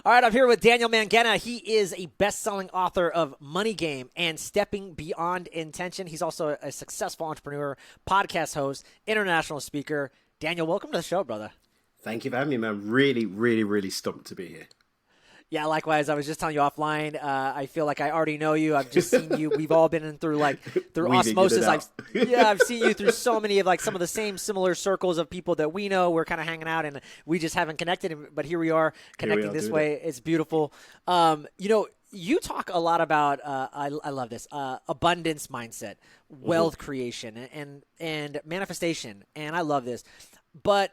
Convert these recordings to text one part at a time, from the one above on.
All right, I'm here with Daniel Mangena. He is a best-selling author of Money Game and Stepping Beyond Intention. He's also a successful entrepreneur, podcast host, international speaker. Daniel, welcome to the show, brother. Thank you for having me, man. Really, really, really stumped to be here. Yeah, likewise. I was just telling you offline. I feel like I already know you. I've just seen you. We've all been in through osmosis. I've seen you through so many of some of the same similar circles of people that we know. We're kind of hanging out, and we just haven't connected. But here we are connecting this way. It's beautiful. You talk a lot about. I love this abundance mindset, wealth creation, and manifestation, and I love this. But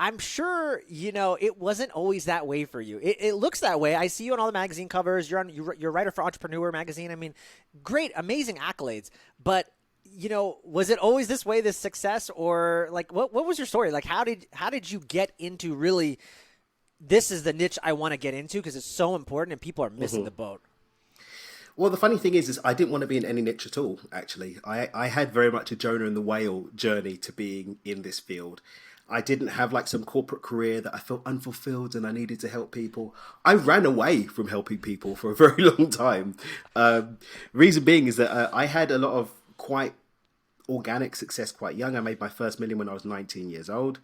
I'm sure, it wasn't always that way for you. It looks that way. I see you on all the magazine covers. You're a writer for Entrepreneur magazine. I mean, great, amazing accolades. But, was it always this way, this success? Or what was your story? How did you get into really, this is the niche I want to get into because it's so important and people are missing the boat? Well, the funny thing is I didn't want to be in any niche at all, actually. I had very much a Jonah and the whale journey to being in this field. I didn't have some corporate career that I felt unfulfilled and I needed to help people. I ran away from helping people for a very long time. Reason being is that I had a lot of quite organic success quite young. I made my first million when I was 19 years old.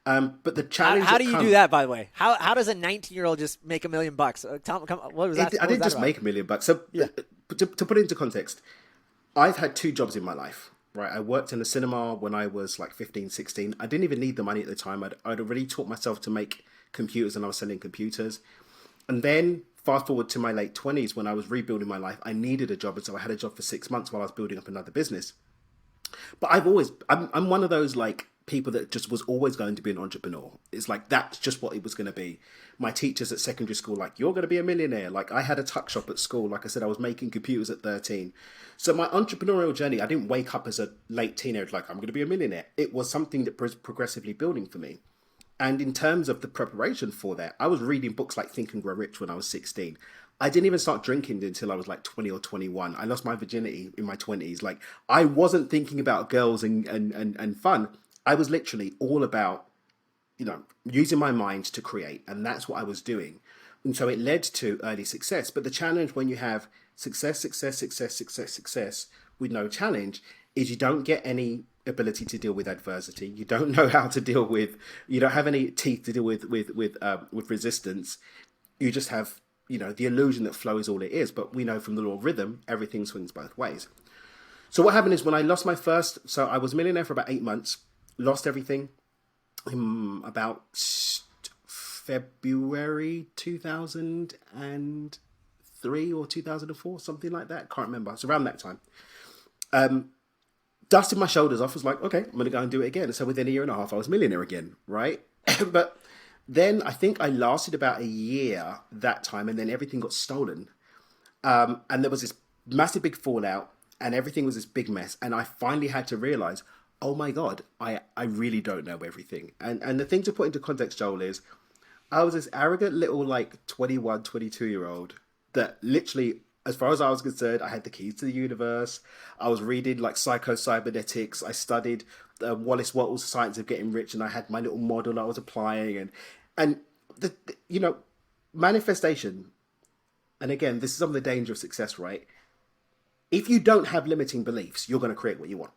But the challenge. How do you do that, by the way? How does a 19-year-old just make $1 million? What was that? I didn't just make $1 million. So yeah. To put it into context, I've had 2 jobs in my life. Right, I worked in the cinema when I was 15, 16. I didn't even need the money at the time. I'd already taught myself to make computers and I was selling computers. And then fast forward to my late 20s when I was rebuilding my life, I needed a job. And so I had a job for 6 months while I was building up another business. But I'm one of those people that just was always going to be an entrepreneur. It's that's just what it was going to be. My teachers at secondary school, you're going to be a millionaire. I had a tuck shop at school. Like I said, I was making computers at 13. So my entrepreneurial journey, I didn't wake up as a late teenager I'm going to be a millionaire. It was something that was progressively building for me. And in terms of the preparation for that, I was reading books like Think and Grow Rich when I was 16. I didn't even start drinking until I was 20 or 21. I lost my virginity in my 20s. I wasn't thinking about girls and fun. I was literally all about, using my mind to create. And that's what I was doing. And so it led to early success. But the challenge when you have success with no challenge is you don't get any ability to deal with adversity. You don't know how to deal with, you don't have any teeth to deal with resistance. You just have, the illusion that flow is all it is. But we know from the law of rhythm, everything swings both ways. So what happened is when I lost so I was a millionaire for about 8 months. Lost everything about February 2003 or 2004, something like that. Can't remember. It's around that time. Dusted my shoulders off. I was like, okay, I'm going to go and do it again. So within a year and a half, I was a millionaire again, right? But then I think I lasted about a year that time, and then everything got stolen. And there was this massive big fallout, and everything was this big mess. And I finally had to realize, oh my God, I really don't know everything. And the thing to put into context, Joel, is I was this arrogant little 21, 22-year-old that literally, as far as I was concerned, I had the keys to the universe. I was reading psycho-cybernetics. I studied Wallace Wattles' Science of Getting Rich, and I had my little model I was applying. And manifestation, and again, this is some of the danger of success, right? If you don't have limiting beliefs, you're going to create what you want.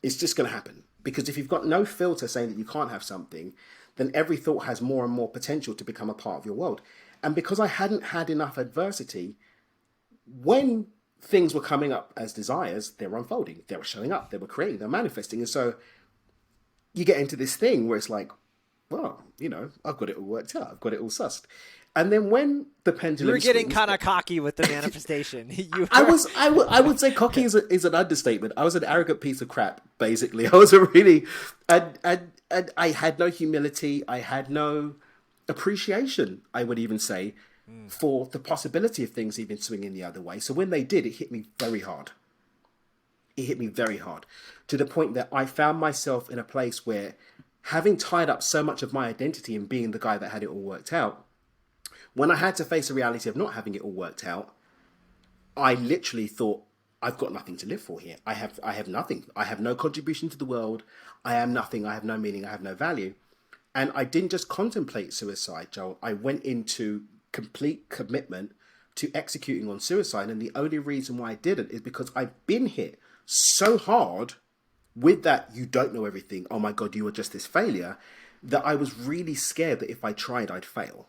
It's just going to happen. Because if you've got no filter saying that you can't have something, then every thought has more and more potential to become a part of your world. And because I hadn't had enough adversity, when things were coming up as desires, they were unfolding, they were showing up, they were creating, they were manifesting. And so you get into this thing where it's well, I've got it all worked out. I've got it all sussed. And then when the pendulum You're getting kind of cocky with the manifestation. I would say cocky is an understatement. I was an arrogant piece of crap, basically. I was and I had no humility. I had no appreciation, I would even say, for the possibility of things even swinging the other way. So when they did, it hit me very hard. It hit me very hard to the point that I found myself in a place where, having tied up so much of my identity in being the guy that had it all worked out, when I had to face the reality of not having it all worked out, I literally thought, I've got nothing to live for here. I have nothing. I have no contribution to the world. I am nothing. I have no meaning. I have no value. And I didn't just contemplate suicide, Joel. I went into complete commitment to executing on suicide. And the only reason why I didn't is because I've been hit so hard with that you don't know everything, oh my God, you were just this failure, that I was really scared that if I tried, I'd fail.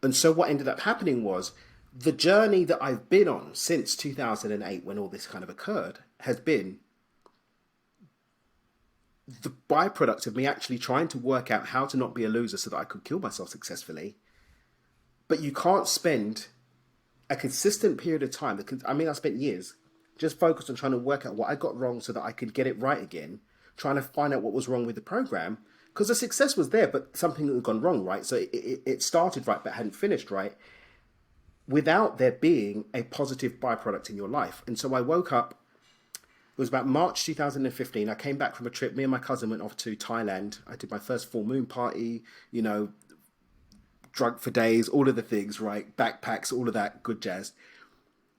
And so what ended up happening was the journey that I've been on since 2008, when all this kind of occurred, has been the byproduct of me actually trying to work out how to not be a loser so that I could kill myself successfully. But you can't spend a consistent period of time. I mean, I spent years just focused on trying to work out what I got wrong so that I could get it right again, trying to find out what was wrong with the program, because the success was there, but something had gone wrong, right? So it started right, but hadn't finished right, without there being a positive byproduct in your life. And so I woke up, it was about March 2015. I came back from a trip. Me and my cousin went off to Thailand. I did my first full moon party, drunk for days, all of the things, right? Backpacks, all of that good jazz.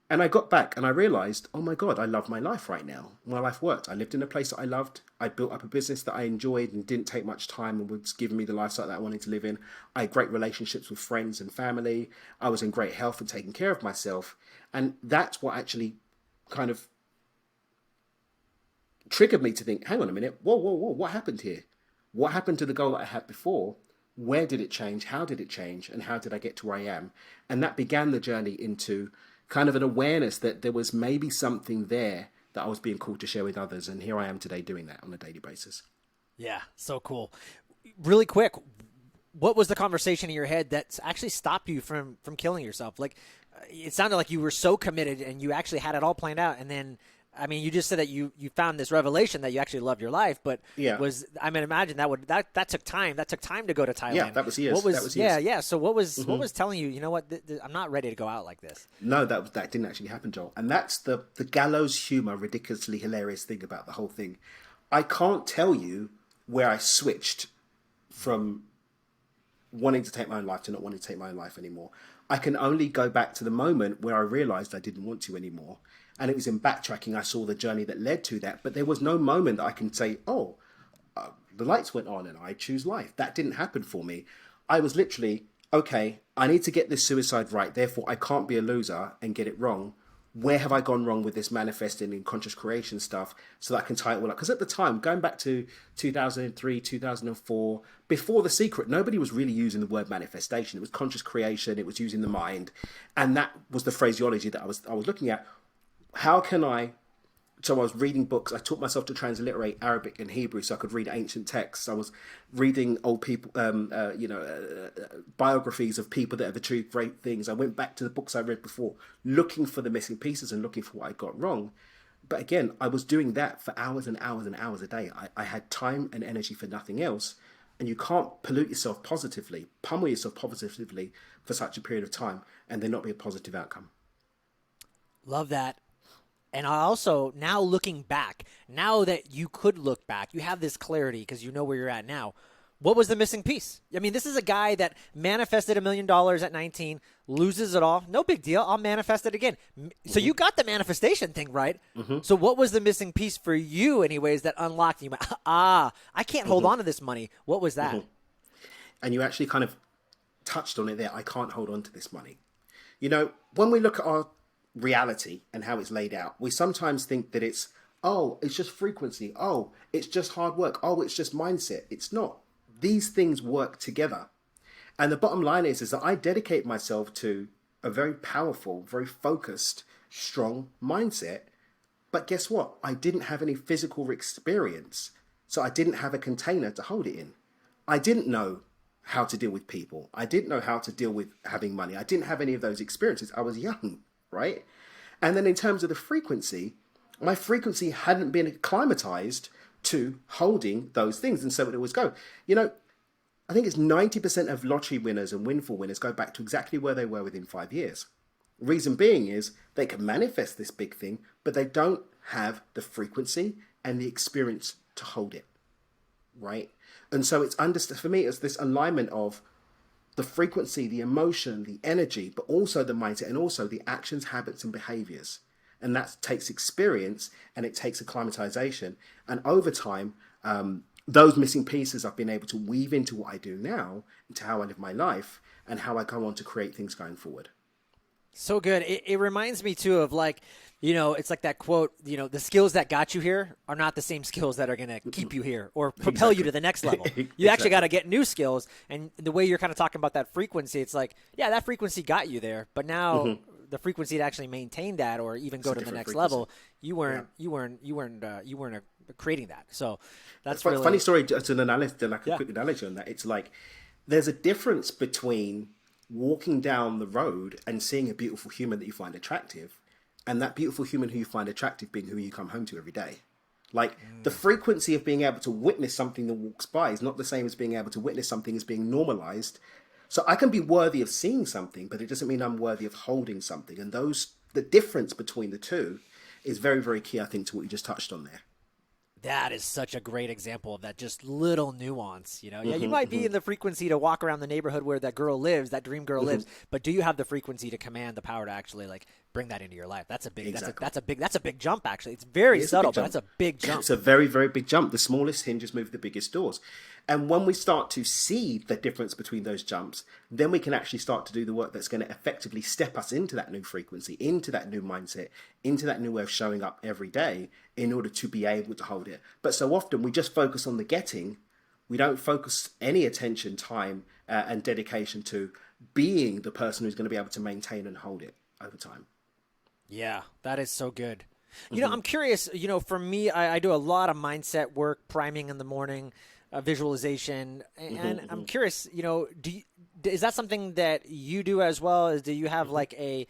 And I got back and I realized, oh my God, I love my life right now. My life worked. I lived in a place that I loved. I built up a business that I enjoyed and didn't take much time and was giving me the lifestyle that I wanted to live in. I had great relationships with friends and family. I was in great health and taking care of myself. And that's what actually kind of triggered me to think, hang on a minute, whoa, what happened here? What happened to the goal that I had before? Where did it change? How did it change? And how did I get to where I am? And that began the journey into kind of an awareness that there was maybe something there that I was being called to share with others. And here I am today doing that on a daily basis. Yeah, so cool. Really quick, what was the conversation in your head that actually stopped you from killing yourself? Like, it sounded like you were so committed and you actually had it all planned out. And then, I mean, you just said that you found this revelation that you actually loved your life, but imagine that took time. That took time to go to Thailand. Yeah, that was years. Yeah. So what was telling you, you know what, I'm not ready to go out like this? No, that didn't actually happen, Joel. And that's the gallows humor, ridiculously hilarious thing about the whole thing. I can't tell you where I switched from wanting to take my own life to not wanting to take my own life anymore. I can only go back to the moment where I realized I didn't want to anymore. And it was in backtracking, I saw the journey that led to that. But there was no moment that I can say, the lights went on and I choose life. That didn't happen for me. I was literally, okay, I need to get this suicide right. Therefore, I can't be a loser and get it wrong. Where have I gone wrong with this manifesting and conscious creation stuff so that I can tie it all up? Because at the time, going back to 2003, 2004, before The Secret, nobody was really using the word manifestation. It was conscious creation. It was using the mind. And that was the phraseology that I was looking at. How can so I was reading books. I taught myself to transliterate Arabic and Hebrew so I could read ancient texts. I was reading old people, biographies of people that have achieved great things. I went back to the books I read before, looking for the missing pieces and looking for what I got wrong. But again, I was doing that for hours and hours and hours a day. I had time and energy for nothing else. And you can't pollute yourself positively, pummel yourself positively for such a period of time and there not be a positive outcome. Love that. And I also, now looking back, now that you could look back, you have this clarity because you know where you're at now. What was the missing piece? I mean, this is a guy that manifested $1 million at 19, loses it all. No big deal. I'll manifest it again. So you got the manifestation thing right. Mm-hmm. So what was the missing piece for you anyways that unlocked you? I can't hold on to this money. What was that? Mm-hmm. And you actually kind of touched on it there. I can't hold on to this money. You know, when we look at our reality and how it's laid out, we sometimes think that it's just frequency. It's just hard work. It's just mindset. It's not. These things work together. And the bottom line is that I dedicate myself to a very powerful, very focused, strong mindset. But guess what? I didn't have any physical experience. So I didn't have a container to hold it in. I didn't know how to deal with people. I didn't know how to deal with having money. I didn't have any of those experiences. I was young. Right? And then in terms of the frequency, my frequency hadn't been acclimatized to holding those things. And so it would always go. You know, I think it's 90% of lottery winners and windfall winners go back to exactly where they were within 5 years. Reason being is they can manifest this big thing, but they don't have the frequency and the experience to hold it. Right? And so it's for me, it's this alignment of the frequency, the emotion, the energy, but also the mindset and also the actions, habits, and behaviors. And that takes experience and it takes acclimatization. And over time, those missing pieces I've been able to weave into what I do now, into how I live my life. and how I go on to create things going forward. So good. It reminds me too of like, it's like that quote, the skills that got you here are not the same skills that are going to keep you here or propel you to the next level. You actually got to get new skills. And the way you're kind of talking about that frequency, it's like, yeah, that frequency got you there, but now the frequency to actually maintain that or even go to the next level, you weren't creating that. So that's really funny story. It's an analogy, like a quick analogy on that. It's like, there's a difference between walking down the road and seeing a beautiful human that you find attractive, and that beautiful human who you find attractive being who you come home to every day. Like, the frequency of being able to witness something that walks by is not the same as being able to witness something as being normalized. So I can be worthy of seeing something, but it doesn't mean I'm worthy of holding something. And the difference between the two is very, very key, I think, to what you just touched on there. That is such a great example of that just little nuance, Yeah, you might be in the frequency to walk around the neighborhood where that girl lives, that dream girl lives, but do you have the frequency to command the power to actually like bring that into your life? That's a big that's a big jump actually. It's very subtle, but that's a big jump. It's a very, very big jump. The smallest hinges move the biggest doors. And when we start to see the difference between those jumps, then we can actually start to do the work that's going to effectively step us into that new frequency, into that new mindset, into that new way of showing up every day in order to be able to hold it. But so often we just focus on the getting. We don't focus any attention, time, and dedication to being the person who's going to be able to maintain and hold it over time. Yeah, that is so good. I'm curious, for me, I do a lot of mindset work, priming in the morning, visualization, and I'm curious, is that something that you do as well? Do you have like a,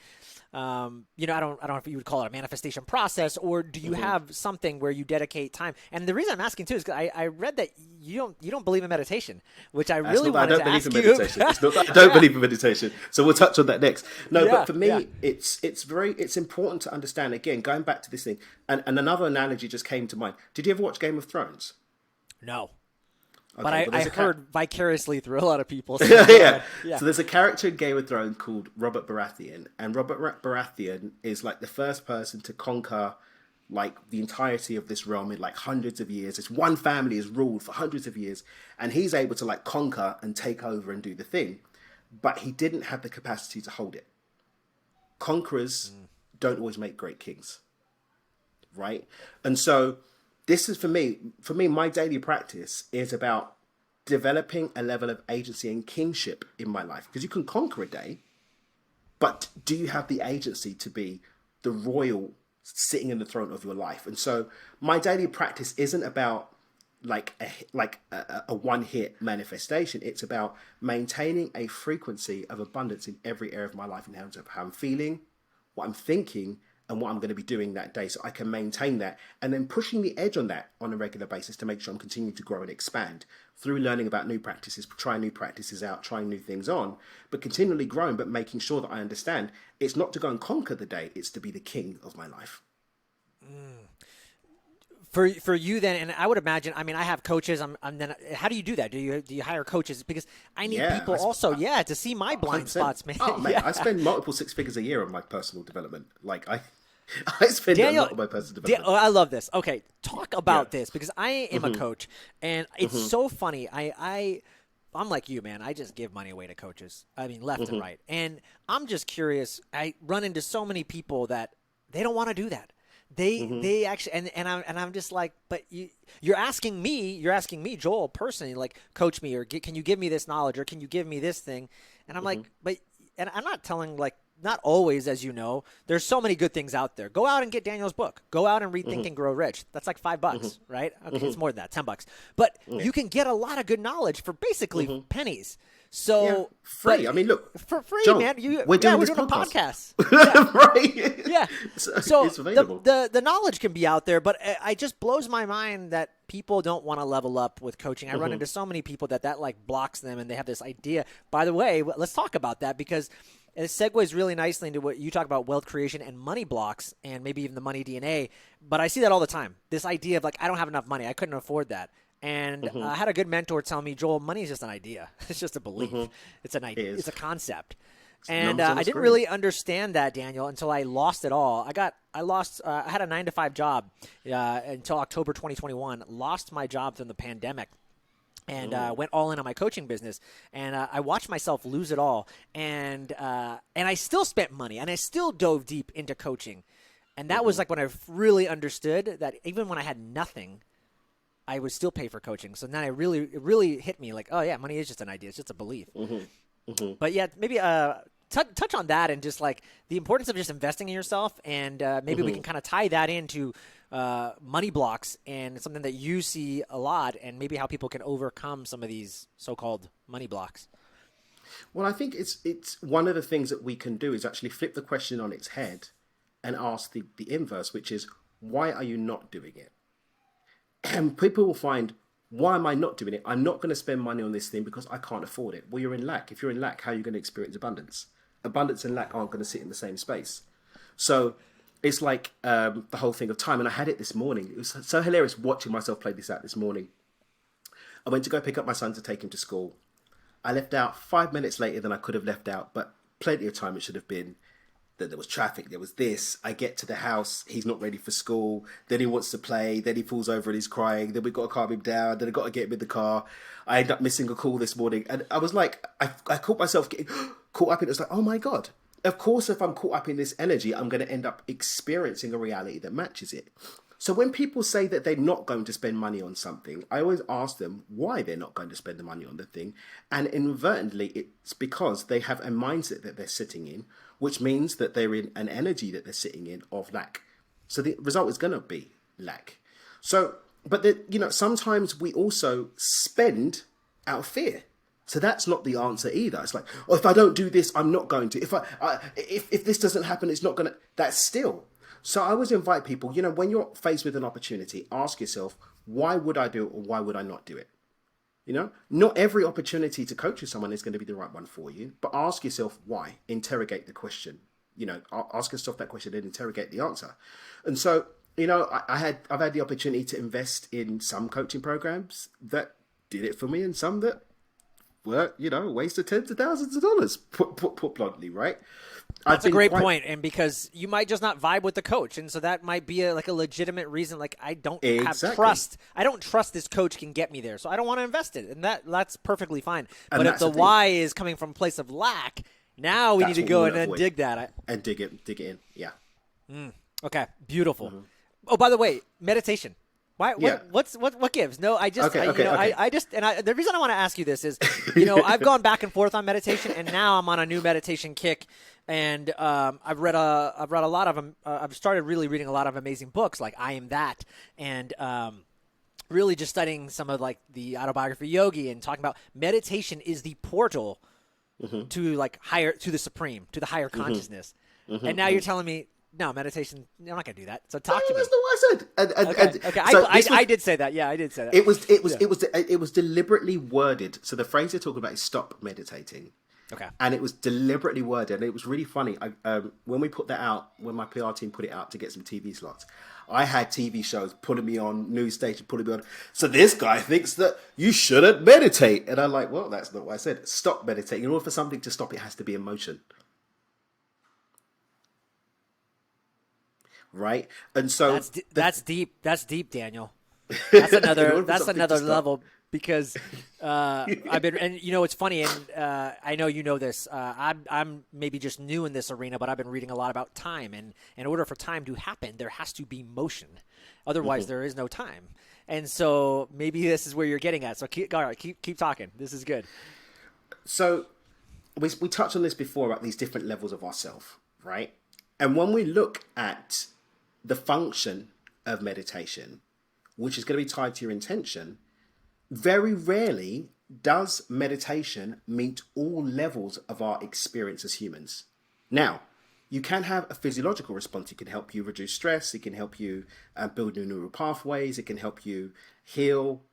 I don't know if you would call it a manifestation process, or do you have something where you dedicate time? And the reason I'm asking too is because I read that you don't believe in meditation, which I really wanted to ask you. It's not that I don't believe in meditation. So we'll touch on that next. But for me, it's important to understand, again, going back to this thing, and another analogy just came to mind. Did you ever watch Game of Thrones? No. Okay, but I heard vicariously through a lot of people. So yeah. So there's a character in Game of Thrones called Robert Baratheon, and Robert Baratheon is like the first person to conquer like the entirety of this realm in like hundreds of years. This one family has ruled for hundreds of years, and he's able to like conquer and take over and do the thing, but he didn't have the capacity to hold it. Conquerors don't always make great kings, right? And so this is for me, my daily practice is about developing a level of agency and kingship in my life. Because you can conquer a day, but do you have the agency to be the royal sitting in the throne of your life? And so my daily practice isn't about like a one-hit manifestation. It's about maintaining a frequency of abundance in every area of my life in terms of how I'm feeling, what I'm thinking, and what I'm going to be doing that day, so I can maintain that, and then pushing the edge on that on a regular basis to make sure I'm continuing to grow and expand through learning about new practices, trying new practices out, trying new things on, but continually growing, but making sure that I understand it's not to go and conquer the day, it's to be the king of my life. For you then, and I would imagine, I mean, I have coaches. I'm then. How do you do that? Do you hire coaches? Because I need people to see my blind 100%. spots, man. Oh, man, I spend multiple six figures a year on my personal development. Like I spend a lot on my personal development. I love this. Okay, talk about this, because I am a coach, and it's so funny. I'm like you, man. I just give money away to coaches. I mean, left and right. And I'm just curious. I run into so many people that they don't want to do that. They actually, and I'm just like, but you're asking me, Joel, personally, like, coach me, or can you give me this knowledge, or can you give me this thing? And I'm like, and I'm not telling, like, not always, as you know, there's so many good things out there. Go out and get Daniel's book. Go out and read Think and Grow Rich. That's like $5, right? Okay, it's more than that, $10. But you can get a lot of good knowledge for basically pennies. So free. I mean, look, for free, John, man. We're doing a podcast. Right? Yeah. So it's available. The knowledge can be out there, but it just blows my mind that people don't want to level up with coaching. I run into so many people that like blocks them, and they have this idea. By the way, let's talk about that, because it segues really nicely into what you talk about, wealth creation and money blocks, and maybe even the money DNA. But I see that all the time. This idea of like, I don't have enough money, I couldn't afford that. And I had a good mentor tell me, Joel, money is just an idea. It's just a belief. It's an idea. It's a concept. And I didn't really understand that, Daniel, until I lost it all. I had a 9-to-5 job until October 2021. Lost my job from the pandemic. and went all in on my coaching business. And I watched myself lose it all. And I still spent money, and I still dove deep into coaching. And that was like when I really understood that even when I had nothing, I would still pay for coaching. So then it really hit me like, oh yeah, money is just an idea. It's just a belief. But yeah, maybe touch on that and just like the importance of just investing in yourself. And maybe we can kind of tie that into money blocks and something that you see a lot, and maybe how people can overcome some of these so-called money blocks. Well, I think it's one of the things that we can do is actually flip the question on its head and ask the inverse, which is, why are you not doing it? And people will find, why am I not doing it? I'm not going to spend money on this thing because I can't afford it. Well, you're in lack. If you're in lack, how are you going to experience abundance? Abundance and lack aren't going to sit in the same space. So it's like the whole thing of time. And I had it this morning. It was so hilarious watching myself play this out this morning. I went to go pick up my son to take him to school. I left out 5 minutes later than I could have left out, but plenty of time it should have been. That there was traffic, there was this. I get to the house, he's not ready for school. Then he wants to play. Then he falls over and he's crying. Then we've got to calm him down. Then I've got to get him in the car. I end up missing a call this morning. And I was like, I caught myself getting caught up in it. It's like, oh my God. Of course, if I'm caught up in this energy, I'm going to end up experiencing a reality that matches it. So when people say that they're not going to spend money on something, I always ask them why they're not going to spend the money on the thing. And inadvertently, it's because they have a mindset that they're sitting in, which means that they're in an energy that they're sitting in of lack. So the result is going to be lack. So, but sometimes we also spend out of fear. So that's not the answer either. It's like, oh, if I don't do this, I'm not going to. If this doesn't happen, it's not going to. That's still. So I always invite people, when you're faced with an opportunity, ask yourself, why would I do it or why would I not do it? Not every opportunity to coach with someone is going to be the right one for you, but ask yourself why. Interrogate the question. Ask yourself that question and interrogate the answer. And so, I've had the opportunity to invest in some coaching programs that did it for me and some that were, a waste of tens of thousands of dollars, put bluntly, right? That's a great point, and because you might just not vibe with the coach, and so that might be a legitimate reason. Like, I don't have trust. I don't trust this coach can get me there, so I don't want to invest it, and that's perfectly fine. But if the why is coming from a place of lack, now we need to go and then dig that. And dig it in, yeah. Okay, beautiful. Oh, by the way, meditation. Why? Yeah. What gives? No, I just, okay. The reason I want to ask you this is, I've gone back and forth on meditation, and now I'm on a new meditation kick, and I've read a lot of them. I've started really reading a lot of amazing books like I Am That, and really just studying some of like the autobiography yogi and talking about meditation is the portal to to the supreme, to the higher consciousness. And now you're telling me, no, meditation, I'm not going to do that. So talk to me. That's not what I said. Okay. So I did say that. Yeah, I did say that. It was deliberately worded. So the phrase they're talking about is stop meditating. Okay. And it was deliberately worded. And it was really funny. When we put that out, when my PR team put it out to get some TV slots, I had TV shows putting me on, news station putting me on. So this guy thinks that you shouldn't meditate. And I'm like, well, that's not what I said. Stop meditating. In order for something to stop, it has to be in motion. Right, and so that's deep. That's deep, Daniel. That's another level because I've been, and it's funny, and I know you know this. I'm maybe just new in this arena, but I've been reading a lot about time, and in order for time to happen, there has to be motion. Otherwise, there is no time. And so maybe this is where you're getting at. So keep talking. This is good. So we touched on this before about these different levels of ourself, right? And when we look at the function of meditation, which is going to be tied to your intention, very rarely does meditation meet all levels of our experience as humans. Now, you can have a physiological response. It can help you reduce stress. It can help you build new neural pathways. It can help you heal.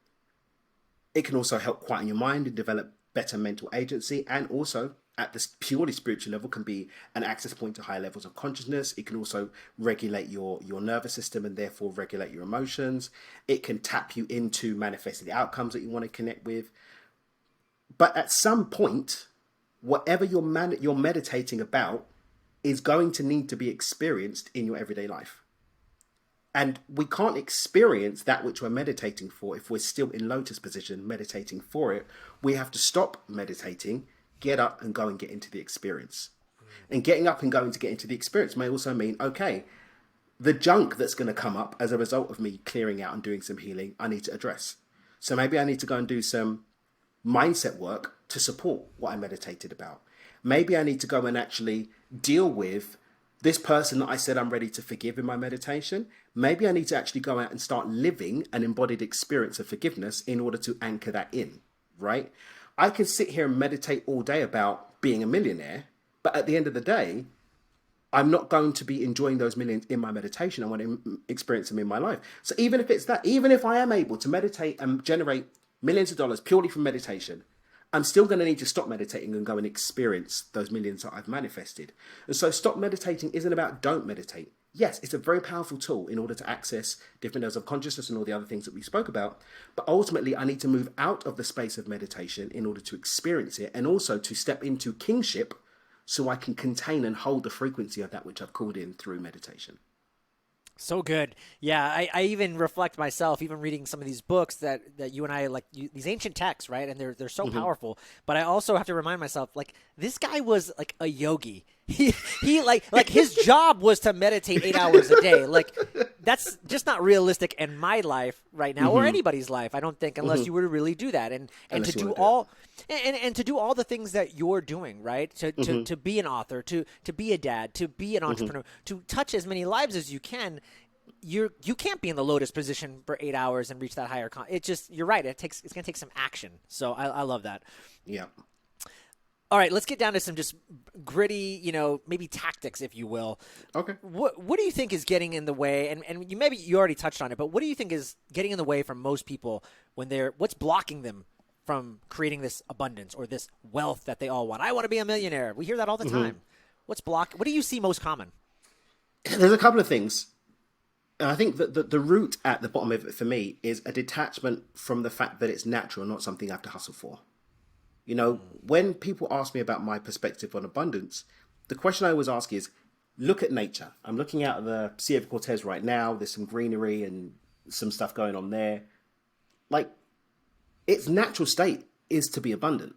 It can also help quieten your mind and develop better mental agency, and also at this purely spiritual level can be an access point to higher levels of consciousness. It can also regulate your nervous system and therefore regulate your emotions. It can tap you into manifesting the outcomes that you want to connect with. But at some point, whatever you're meditating about is going to need to be experienced in your everyday life. And we can't experience that which we're meditating for if we're still in lotus position, meditating for it. We have to stop meditating, get up and go and get into the experience. And getting up and going to get into the experience may also mean, okay, the junk that's going to come up as a result of me clearing out and doing some healing, I need to address. So maybe I need to go and do some mindset work to support what I meditated about. Maybe I need to go and actually deal with this person that I said I'm ready to forgive in my meditation. Maybe I need to actually go out and start living an embodied experience of forgiveness in order to anchor that in, right? I can sit here and meditate all day about being a millionaire, but at the end of the day, I'm not going to be enjoying those millions in my meditation. I want to experience them in my life. So even if it's that, even if I am able to meditate and generate millions of dollars purely from meditation, I'm still going to need to stop meditating and go and experience those millions that I've manifested. And so stop meditating isn't about don't meditate. Yes, it's a very powerful tool in order to access different levels of consciousness and all the other things that we spoke about. But ultimately, I need to move out of the space of meditation in order to experience it and also to step into kingship so I can contain and hold the frequency of that which I've called in through meditation. So good. Yeah, I even reflect myself, even reading some of these books that you and I like, these ancient texts, right? And they're so powerful. But I also have to remind myself, like, this guy was like a yogi. He like his job was to meditate 8 hours a day. Like, that's just not realistic in my life right now or anybody's life, I don't think, unless you were to really do that and to do all and to do all the things that you're doing, right? To be an author, to be a dad, to be an entrepreneur, to touch as many lives as you can. You can't be in the lotus position for 8 hours and reach that higher you're right, it's going to take some action. So I love that. Yeah. All right, let's get down to some just gritty, maybe tactics, if you will. Okay. What do you think is getting in the way? And you already touched on it, but what do you think is getting in the way from most people what's blocking them from creating this abundance or this wealth that they all want? I want to be a millionaire. We hear that all the time. What do you see most common? There's a couple of things. And I think that the root at the bottom of it for me is a detachment from the fact that it's natural, not something I have to hustle for. When people ask me about my perspective on abundance, the question I always ask is, look at nature. I'm looking out at the Sea of Cortez right now. There's some greenery and some stuff going on there. Like, its natural state is to be abundant.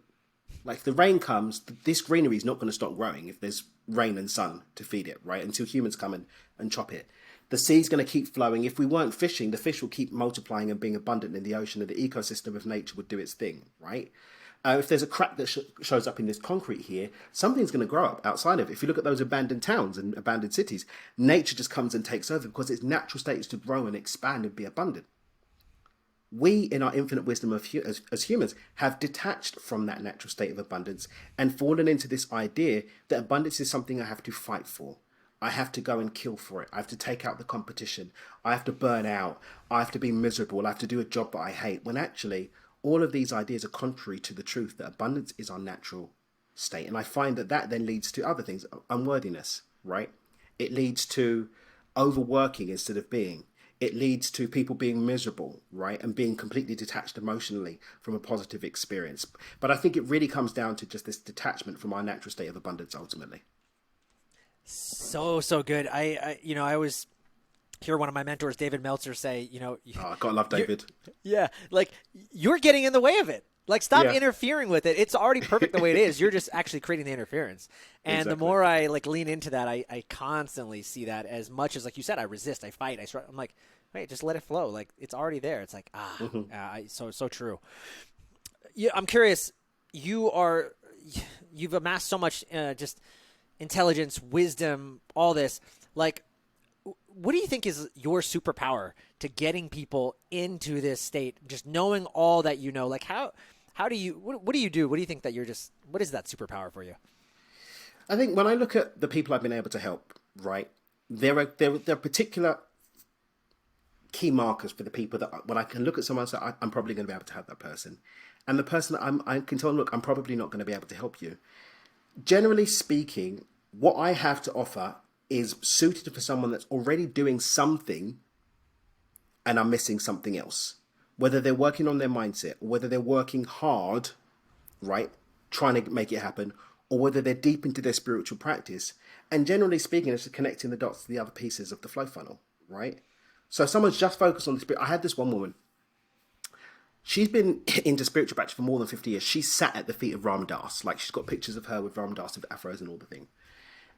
Like, the rain comes, this greenery is not going to stop growing if there's rain and sun to feed it, right? Until humans come and chop it. The sea's going to keep flowing. If we weren't fishing, the fish will keep multiplying and being abundant in the ocean, and the ecosystem of nature would do its thing, right? If there's a crack that shows up in this concrete here, something's going to grow up outside of it. If you look at those abandoned towns and abandoned cities, nature just comes and takes over because its natural state is to grow and expand and be abundant. We, in our infinite wisdom as humans, have detached from that natural state of abundance and fallen into this idea that abundance is something I have to fight for. I have to go and kill for it. I have to take out the competition. I have to burn out. I have to be miserable. I have to do a job that I hate. When actually, all of these ideas are contrary to the truth that abundance is our natural state. And I find that then leads to other things, unworthiness, right? It leads to overworking instead of being. It leads to people being miserable, right? And being completely detached emotionally from a positive experience. But I think it really comes down to just this detachment from our natural state of abundance ultimately. So good. I always hear one of my mentors, David Meltzer, say, I gotta love David. Yeah, like, you're getting in the way of it. Like, stop interfering with it. It's already perfect the way it is. You're just actually creating the interference. And The more I lean into that, I constantly see that. As much as, like you said, I resist, I fight, I'm like, wait, just let it flow. Like, it's already there. It's like, so true. Yeah, I'm curious. You've amassed so much just intelligence, wisdom, all this. Like, what do you think is your superpower to getting people into this state? Just knowing all that you know. Like, how do you? What do you do? What do you think that what is that superpower for you? I think when I look at the people I've been able to help, right, there are particular key markers for the people that when I can look at someone and say, I'm probably going to be able to help that person, and the person I can tell them, look, I'm probably not going to be able to help you. Generally speaking, what I have to offer is suited for someone that's already doing something and are missing something else. Whether they're working on their mindset, or whether they're working hard, right, trying to make it happen, or whether they're deep into their spiritual practice. And generally speaking, it's just connecting the dots to the other pieces of the flow funnel, right? So if someone's just focused on the spirit. I had this one woman. She's been into spiritual practice for more than 50 years. She sat at the feet of Ram Dass. Like, she's got pictures of her with Ram Dass with afros and all the thing.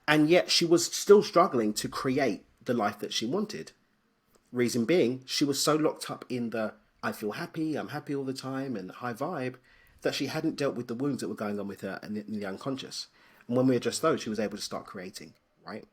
And yet she was still struggling to create the life that she wanted. Reason being, she was so locked up in the I feel happy, I'm happy all the time, and high vibe, that she hadn't dealt with the wounds that were going on with her in the unconscious. And when we addressed those, she was able to start creating, right?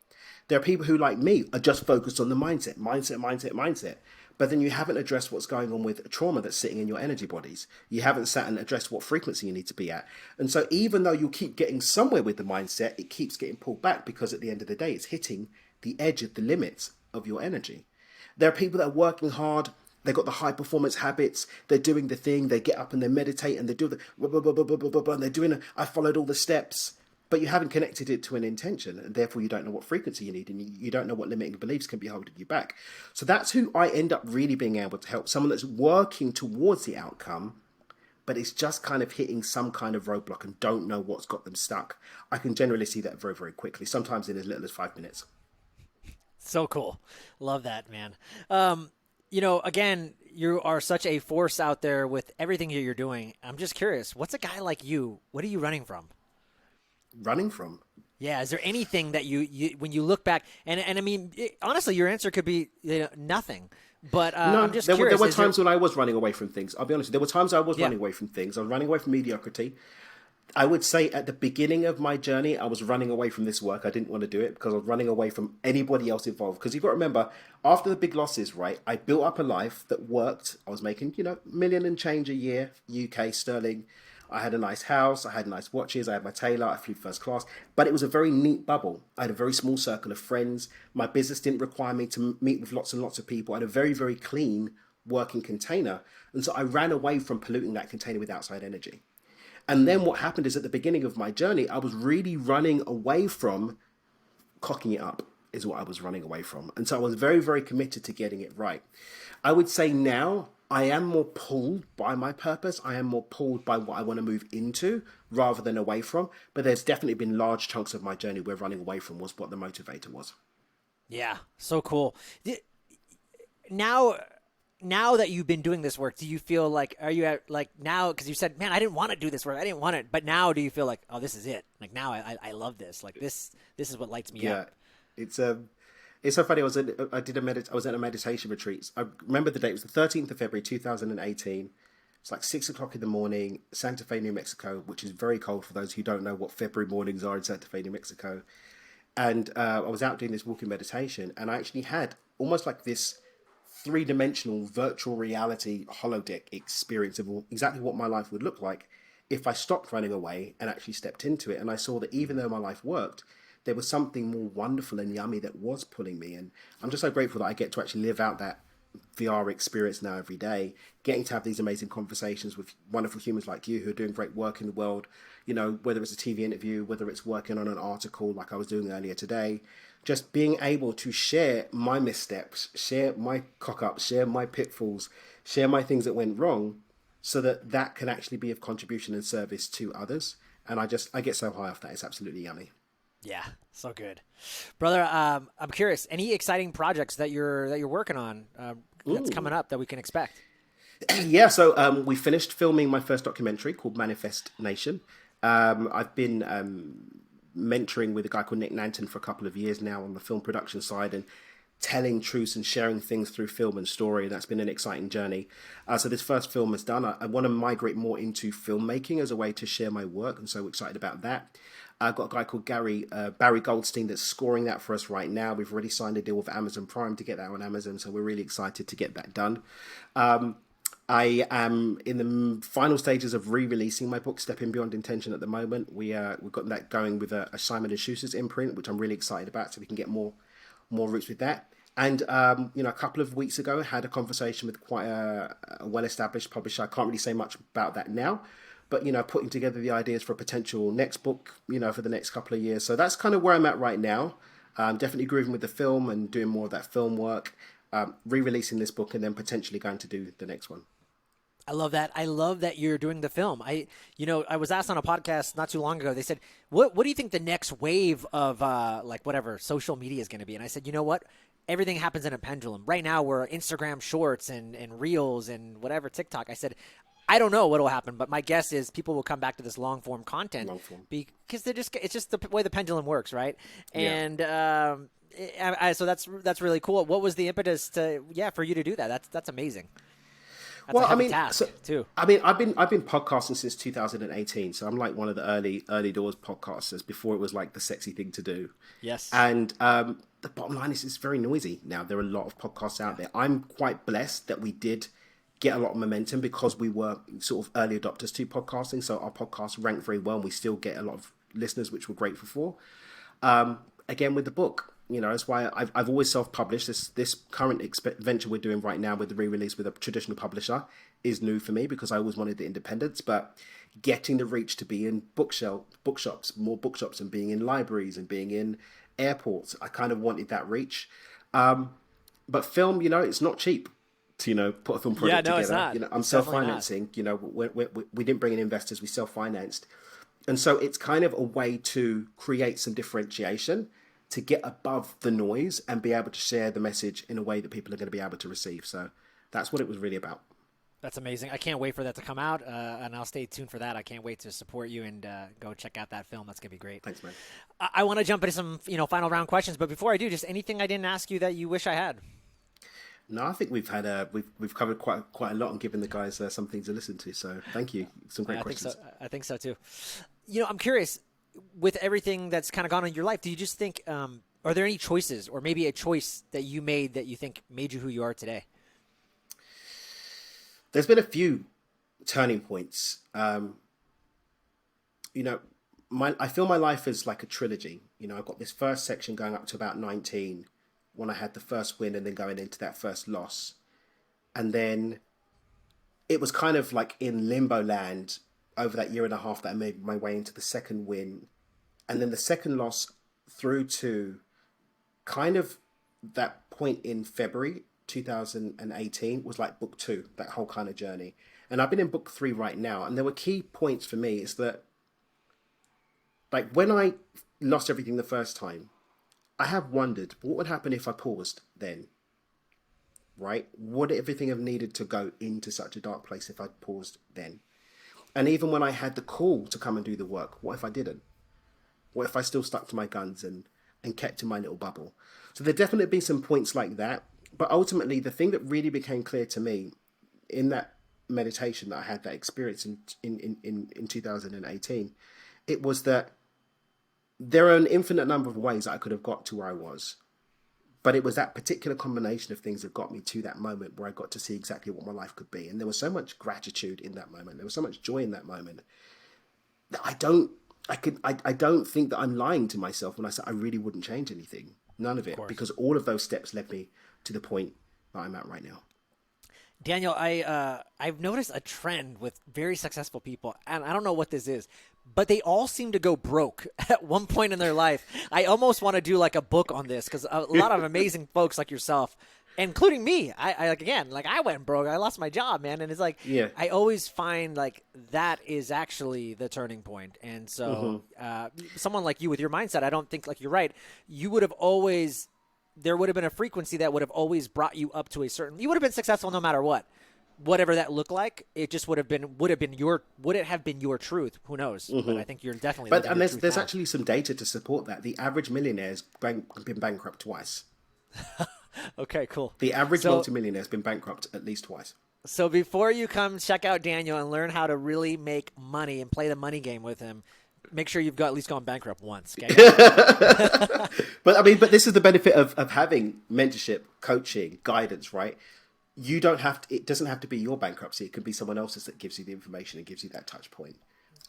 There are people who, like me, are just focused on the mindset. But then you haven't addressed what's going on with trauma that's sitting in your energy bodies. You haven't sat and addressed what frequency you need to be at. And so even though you keep getting somewhere with the mindset, it keeps getting pulled back because at the end of the day, it's hitting the edge of the limits of your energy. There are people that are working hard. They've got the high performance habits. They're doing the thing. They get up and they meditate and they do the and they're doing I followed all the steps. But you haven't connected it to an intention, and therefore you don't know what frequency you need, and you don't know what limiting beliefs can be holding you back. So that's who I end up really being able to help, someone that's working towards the outcome, but it's just kind of hitting some kind of roadblock and don't know what's got them stuck. I can generally see that very, very quickly, sometimes in as little as 5 minutes. So cool. Love that, man. Again, you are such a force out there with everything that you're doing. I'm just curious, what's a guy like you, what are you running from? Running from? Yeah, is there anything that you when you look back, and I mean, honestly, your answer could be nothing. But no, I'm just there curious. There were times when I was running away from things. I'll be honest. There were times I was running away from things. I was running away from mediocrity. I would say at the beginning of my journey, I was running away from this work. I didn't want to do it because I was running away from anybody else involved. Because you've got to remember, after the big losses, right, I built up a life that worked. I was making, million and change a year, UK, sterling. I had a nice house, I had nice watches, I had my tailor, I flew first class. But it was a very neat bubble. I had a very small circle of friends. My business didn't require me to meet with lots and lots of people. I had a very, very clean working container. And so I ran away from polluting that container with outside energy. And then what happened is at the beginning of my journey, I was really running away from cocking it up is what I was running away from. And so I was very, very committed to getting it right. I would say now I am more pulled by my purpose. I am more pulled by what I want to move into rather than away from. But there's definitely been large chunks of my journey where running away from was what the motivator was. Yeah, so cool. Now that you've been doing this work, do you feel like, are you at like now, because you said, man, I didn't want to do this work. I didn't want it. But now do you feel like, oh, this is it. Like now I love this. Like this is what lights me up. Yeah, it's so funny. I was at a meditation retreat. I remember the date. It was the 13th of February, 2018. It's like 6 o'clock in the morning, Santa Fe, New Mexico, which is very cold for those who don't know what February mornings are in Santa Fe, New Mexico. And I was out doing this walking meditation, and I actually had almost like this three-dimensional virtual reality holodeck experience of exactly what my life would look like if I stopped running away and actually stepped into it. And I saw that even though my life worked, there was something more wonderful and yummy that was pulling me. And I'm just so grateful that I get to actually live out that VR experience now every day, getting to have these amazing conversations with wonderful humans like you who are doing great work in the world, whether it's a TV interview, whether it's working on an article like I was doing earlier today, just being able to share my missteps, share my cock-ups, share my pitfalls, share my things that went wrong so that can actually be of contribution and service to others. And I get so high off that. It's absolutely yummy. Yeah, so good, brother. I'm curious. Any exciting projects that you're working on that's coming up that we can expect? Yeah, so we finished filming my first documentary called Manifest Nation. I've been mentoring with a guy called Nick Nanton for a couple of years now on the film production side and telling truths and sharing things through film and story. That's been an exciting journey. So this first film is done. I want to migrate more into filmmaking as a way to share my work, and so excited about that. I've got a guy called Barry Goldstein that's scoring that for us right now. We've already signed a deal with Amazon Prime to get that on Amazon, so we're really excited to get that done. I am in the final stages of re-releasing my book, Stepping Beyond Intention, at the moment. We've got that going with a Simon & Schuster's imprint, which I'm really excited about, so we can get more routes with that. And, a couple of weeks ago, I had a conversation with quite a well-established publisher. I can't really say much about that now, but, putting together the ideas for a potential next book, for the next couple of years. So that's kind of where I'm at right now. Definitely grooving with the film and doing more of that film work, re-releasing this book and then potentially going to do the next one. I love that. I love that you're doing the film. I was asked on a podcast not too long ago. They said, "What do you think the next wave of like whatever social media is going to be?" And I said, "You know what? Everything happens in a pendulum. Right now, we're Instagram Shorts and Reels and whatever TikTok." I said, "I don't know what will happen, but my guess is people will come back to this long form content because it's just the way the pendulum works, right?" And so that's really cool. What was the impetus for you to do that? That's amazing. That's a heavy task too. I've been podcasting since 2018, so I'm like one of the early doors podcasters before it was like the sexy thing to do. Yes. And the bottom line is it's very noisy now. There are a lot of podcasts out there. I'm quite blessed that we did get a lot of momentum because we were sort of early adopters to podcasting. So our podcast ranked very well and we still get a lot of listeners, which we're grateful for. Again, with the book, that's why I've always self-published. This current venture we're doing right now with the re-release with a traditional publisher is new for me because I always wanted the independence, but getting the reach to be in bookshops, more bookshops, and being in libraries and being in airports, I kind of wanted that reach. But film, it's not cheap to, put a film project together. It's not. I'm self-financing. We didn't bring in investors, we self-financed. And so it's kind of a way to create some differentiation to get above the noise and be able to share the message in a way that people are going to be able to receive. So that's what it was really about. That's amazing. I can't wait for that to come out, and I'll stay tuned for that. I can't wait to support you and go check out that film. That's going to be great. Thanks, man. I want to jump into some final round questions, but before I do, just anything I didn't ask you that you wish I had? No, I think we've had we've covered quite a lot and given the guys something to listen to. So thank you. Some great questions. I think so too. I'm curious, with everything that's kind of gone on in your life, do you just think, are there any choices or maybe a choice that you made that you think made you who you are today? There's been a few turning points. I feel my life is like a trilogy. I've got this first section going up to about 19 when I had the first win and then going into that first loss. And then it was kind of like in limbo land over that year and a half that I made my way into the second win. And then the second loss through to kind of that point in February 2018 was like book 2, that whole kind of journey. And I've been in book 3 right now. And there were key points for me is that, like, when I lost everything the first time, I have wondered what would happen if I paused then, right? Would everything have needed to go into such a dark place if I paused then? And even when I had the call to come and do the work, what if I didn't? What if I still stuck to my guns and kept in my little bubble? So there definitely been some points like that. But ultimately, the thing that really became clear to me in that meditation that I had that experience in 2018, it was that there are an infinite number of ways that I could have got to where I was. But it was that particular combination of things that got me to that moment where I got to see exactly what my life could be. And there was so much gratitude in that moment. There was so much joy in that moment that I don't think that I'm lying to myself when I say I really wouldn't change anything. None of it. Because all of those steps led me to the point that I'm at right now. Daniel, I've noticed a trend with very successful people, and I don't know what this is, but they all seem to go broke at one point in their life. I almost want to do like a book on this because a lot of amazing folks like yourself, including me, I went broke. I lost my job, man, and it's like I always find like that is actually the turning point. And so someone like you with your mindset, I don't think, like, you're right. You would have always. There would have been a frequency that would have always brought you up to a certain. You would have been successful no matter what, whatever that looked like. It just would it have been your truth? Who knows? But I think you're definitely. But and there's actually some data to support that. The average millionaire has been bankrupt twice. Okay, cool. The average multimillionaire has been bankrupt at least twice. So before you come check out Daniel and learn how to really make money and play the money game with him, make sure you've at least gone bankrupt once. Okay? But this is the benefit of having mentorship, coaching, guidance, right? It doesn't have to be your bankruptcy. It can be someone else's that gives you the information and gives you that touch point.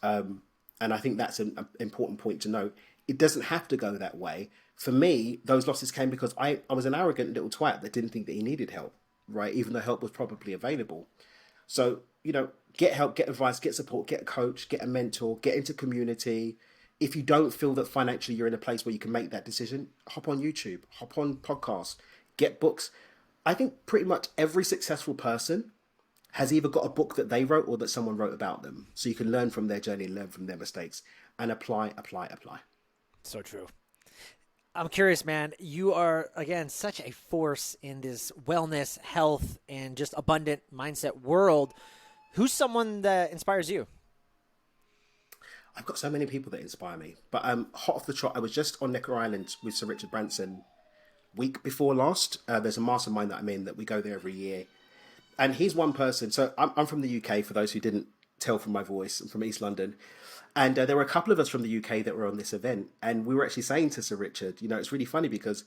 And I think that's an important point to note. It doesn't have to go that way. For me, those losses came because I was an arrogant little twat that didn't think that he needed help, right? Even though help was probably available. So, get help, get advice, get support, get a coach, get a mentor, get into community. If you don't feel that financially you're in a place where you can make that decision, hop on YouTube, hop on podcasts, get books. I think pretty much every successful person has either got a book that they wrote or that someone wrote about them. So you can learn from their journey, learn from their mistakes, and apply. So true. I'm curious, man. You are, again, such a force in this wellness, health, and just abundant mindset world. Who's someone that inspires you? I've got so many people that inspire me. But hot off the trot, I was just on Necker Island with Sir Richard Branson week before last. There's a mastermind that I'm in that we go there every year. And he's one person. So I'm from the UK, for those who didn't tell from my voice. I'm from East London. And there were a couple of us from the UK that were on this event. And we were actually saying to Sir Richard, it's really funny because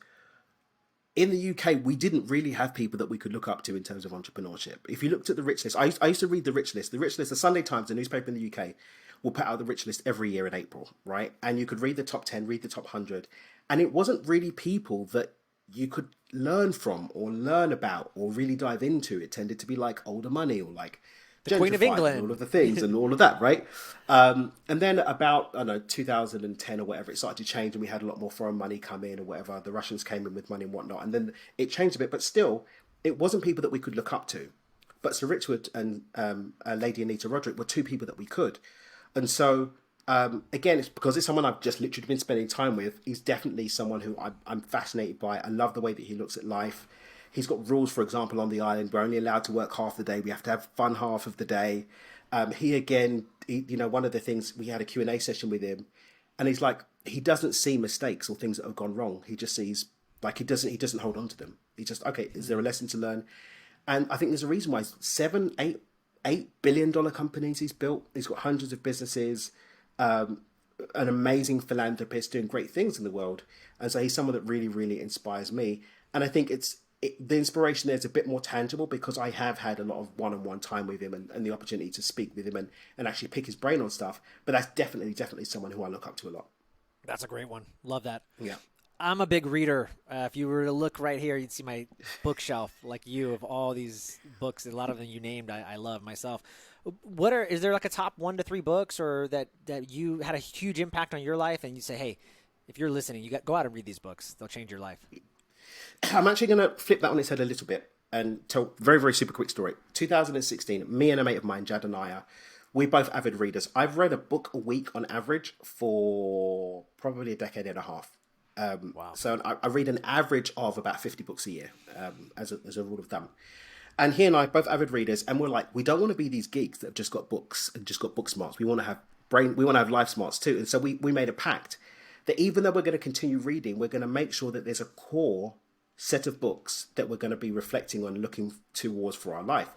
in the UK, we didn't really have people that we could look up to in terms of entrepreneurship. If you looked at the Rich List, I used to read the Rich List. The Rich List, the Sunday Times, the newspaper in the UK, will put out the Rich List every year in April, right? And you could read the top 10, read the top 100. And it wasn't really people that you could learn from or learn about or really dive into. It tended to be like older money or like the Queen of England, and all of the things and all of that, right? And then about, I don't know, 2010 or whatever, it started to change and we had a lot more foreign money come in or whatever. The Russians came in with money and whatnot. And then it changed a bit, but still, it wasn't people that we could look up to. But Sir Richard and Lady Anita Roderick were two people that we could. And so, again, it's because it's someone I've just literally been spending time with. He's definitely someone who I'm fascinated by. I love the way that he looks at life. He's got rules, for example, on the island. We're only allowed to work half the day. We have to have fun half of the day. One of the things, we had a Q&A session with him, and he's like, he doesn't see mistakes or things that have gone wrong. He just sees, like, he doesn't hold on to them. He just, okay, is there a lesson to learn? And I think there's a reason why $8 billion companies he's built. He's got hundreds of businesses, an amazing philanthropist doing great things in the world. And so he's someone that really, really inspires me. And I think the inspiration there is a bit more tangible because I have had a lot of one-on-one time with him and the opportunity to speak with him and actually pick his brain on stuff. But that's definitely someone who I look up to a lot. That's a great one. Love that. Yeah. I'm a big reader. If you were to look right here, you'd see my bookshelf, like you, of all these books. A lot of them you named, I love myself. Is there like a top 1 to 3 books or that you had a huge impact on your life and you say, hey, if you're listening, go out and read these books. They'll change your life. I'm actually going to flip that on its head a little bit and tell a very, very super quick story. 2016, me and a mate of mine, Jadaniah, we're both avid readers. I've read a book a week on average for probably a decade and a half. Wow. So I read an average of about 50 books a year as a rule of thumb. And he and I, both avid readers, and we're like, we don't want to be these geeks that have just got books and just got book smarts. We want to have life smarts too. And so we made a pact that even though we're going to continue reading, we're going to make sure that there's a core set of books that we're going to be reflecting on, looking towards for our life.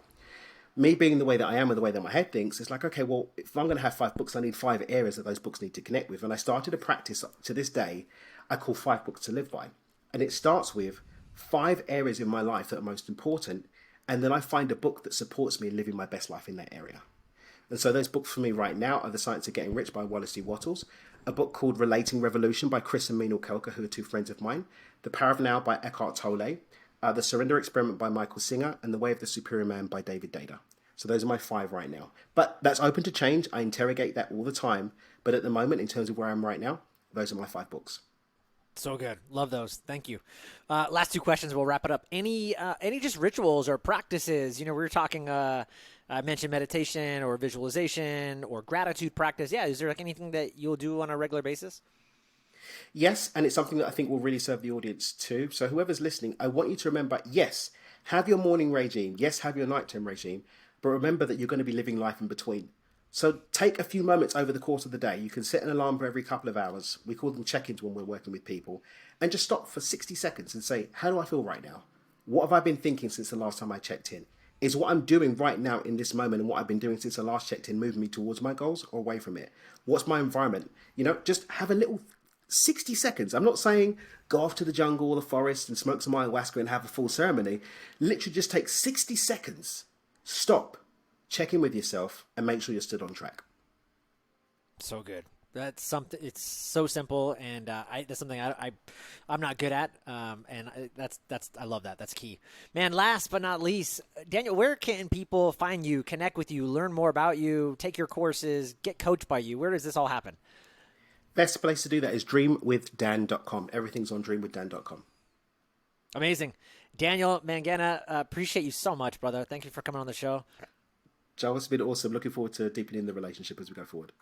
Me being the way that I am and the way that my head thinks, it's like, okay, well, if I'm going to have 5 books, I need 5 areas that those books need to connect with. And I started a practice to this day I call 5 books to live by. And it starts with 5 areas in my life that are most important. And then I find a book that supports me in living my best life in that area. And so those books for me right now are The Science of Getting Rich by Wallace D. Wattles, a book called Relating Revolution by Chris and Meenal Kelker, who are 2 friends of mine, The Power of Now by Eckhart Tolle, The Surrender Experiment by Michael Singer, and The Way of the Superior Man by David Data. So those are my 5 right now. But that's open to change. I interrogate that all the time. But at the moment, in terms of where I am right now, those are my 5 books. So good. Love those. Thank you. Last 2 questions. We'll wrap it up. Any just rituals or practices? We were talking, I mentioned meditation or visualization or gratitude practice. Yeah. Is there like anything that you'll do on a regular basis? Yes. And it's something that I think will really serve the audience too. So whoever's listening, I want you to remember, yes, have your morning regime. Yes, have your nighttime regime. But remember that you're going to be living life in between. So take a few moments over the course of the day. You can set an alarm for every couple of hours. We call them check-ins when we're working with people. And just stop for 60 seconds and say, how do I feel right now? What have I been thinking since the last time I checked in? Is what I'm doing right now in this moment and what I've been doing since I last checked in moving me towards my goals or away from it? What's my environment? Just have a little 60 seconds. I'm not saying go off to the jungle or the forest and smoke some ayahuasca and have a full ceremony. Literally just take 60 seconds. Stop. Check in with yourself and make sure you're stood on track. So good. That's something. It's so simple, and that's something I'm not good at. And I love that. That's key, man. Last but not least, Daniel, where can people find you, connect with you, learn more about you, take your courses, get coached by you? Where does this all happen? Best place to do that is dreamwithdan.com. Everything's on dreamwithdan.com. Amazing. Daniel Mangena, appreciate you so much, brother. Thank you for coming on the show. Joel, it's been awesome. Looking forward to deepening the relationship as we go forward.